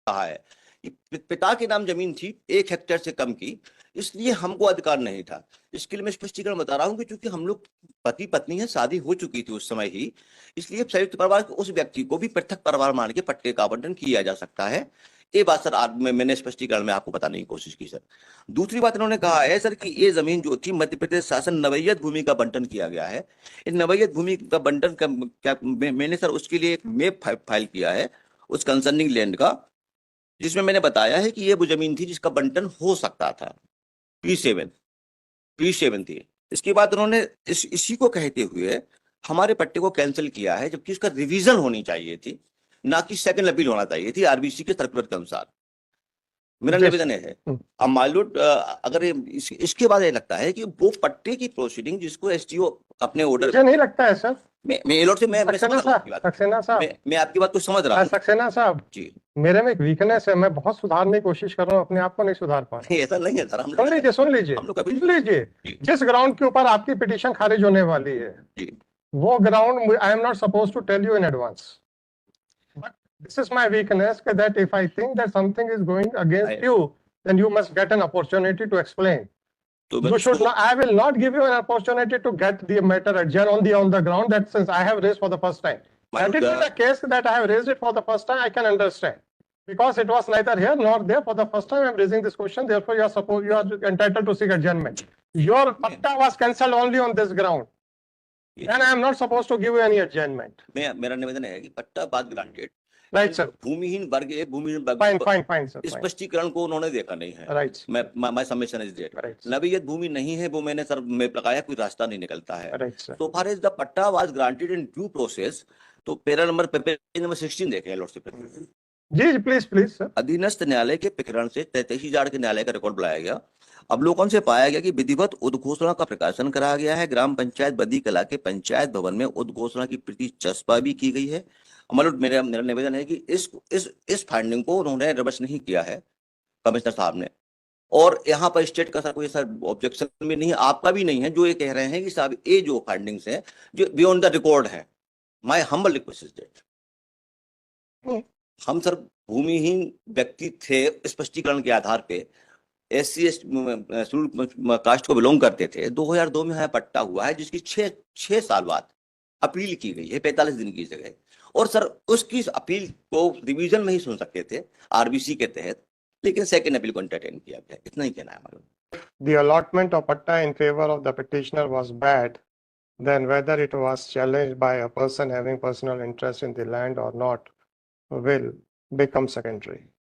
कहा है कि पिता के नाम जमीन थी 1 हेक्टेयर से कम की, इसलिए हमको अधिकार नहीं था। इसके लिए मैं स्पष्टीकरण बता रहा हूँ कि चूंकि हम लोग पति पत्नी है, शादी हो चुकी थी उस समय ही, इसलिए संयुक्त परिवार के उस व्यक्ति को भी पृथक परिवार मान के पट्टे का आवंटन किया जा सकता है। ये बात सर आज मैंने स्पष्टीकरण में आपको बताने की कोशिश की सर। दूसरी बात इन्होंने कहा है सर कि ये जमीन जो थी मध्य प्रदेश शासन नवैयत भूमि का बंटन किया गया है। इन नवैयत भूमि का बंटन का क्या मैंने सर उसके लिए एक मैप फाइल किया है उस कंसर्निंग लैंड का, जिसमें मैंने बताया है कि ये वो जमीन थी जिसका बंटन हो सकता था। P7 थी। इसके बाद उन्होंने इसी को कहते हुए हमारे पट्टे को कैंसिल किया है, जबकि उसका रिवीजन होनी चाहिए थी, ना कि सेकंड अपील होना चाहिए थी आरबीसी के सर्कुलर के अनुसार। मेरा निवेदन है। अब माइलूट अगर इसके बाद ये लगता है कि वो पट्टे की प्रोसीडिंग जिसको एसटीओ अपने ऑर्डर मुझे नहीं लगता है सर। मैं सक्सेना साहब मैं आपकी बात को समझ रहा हूँ। सक्सेना साहब जी, मेरे में एक वीकनेस है, मैं बहुत सुधारने की कोशिश कर रहा हूँ, अपने आप को नहीं सुधार पा रहा। ऐसा नहीं है सर। हम सुन लीजिए जिस ग्राउंड के ऊपर आपकी पिटीशन खारिज होने वाली है वो ground I am not suppose to tell you in advance, but this is my weakness that if I think that something is going against you then you must get an opportunity to explain. You should not, I will not give you an opportunity to get the matter adjourned on the ground that since I have raised for the first time. That it is a case that I have raised it for the first time, I can understand. Because it was neither here nor there for the first time I am raising this question, therefore you are entitled to seek adjournment. Your patta was cancelled only on this ground. Then I am not supposed to give you any adjournment. मेरा निवेदन है कि पट्टा बाद granted, right sir, भूमिहीन वर्ग ए भूमिहीन वर्ग फाइन सर, स्पष्टीकरण को उन्होंने देखा नहीं है। Right, my submission is that नवैयत भूमि नहीं है, वो मैंने सर में लगाया, कोई रास्ता नहीं निकलता है। Right sir, so far as the patta was granted in due process, तो पेज नंबर 16 देखें लॉर्डशिप। Ji please sir. अधीनस्थ न्यायालय के प्रकरण से 33 जार के न्यायालय का रिकॉर्ड बुलाया गया। अवलोकन से पाया गया कि विधिवत उद्घोषणा का प्रकाशन कराया गया है। ग्राम पंचायत बदी कला के पंचायत भवन में उद्घोषणा की प्रति चस्पा भी की गई है। मेरा निवेदन है कि इस फाइंडिंग को उन्होंने रिवर्स नहीं किया है कमिश्नर साहब ने, और यहाँ पर स्टेट का कोई सर ऑब्जेक्शन भी नहीं है, आपका भी नहीं है, जो ये कह रहे हैं कि साहब ये जो फाइंडिंग्स है जो बियॉन्ड द रिकॉर्ड है। My humble request is that हम सर भूमिहीन व्यक्ति थे, स्पष्टीकरण के आधार पे SC कास्ट को बिलोंग करते थे। 2002 में हमें पट्टा हुआ है, जिसकी 6 साल बाद अपील की गई है 45 दिन की जगह, और सर उसकी अपील को रिवीजन में ही सुन सकते थे आरबीसी के तहत, लेकिन सेकंड अपील को एंटरटेन किया गया। इतना ही कहना है हमारा। The allotment of patta in favor of the petitioner was bad, then whether it was challenged by a person having personal interest in the land or not will become secondary.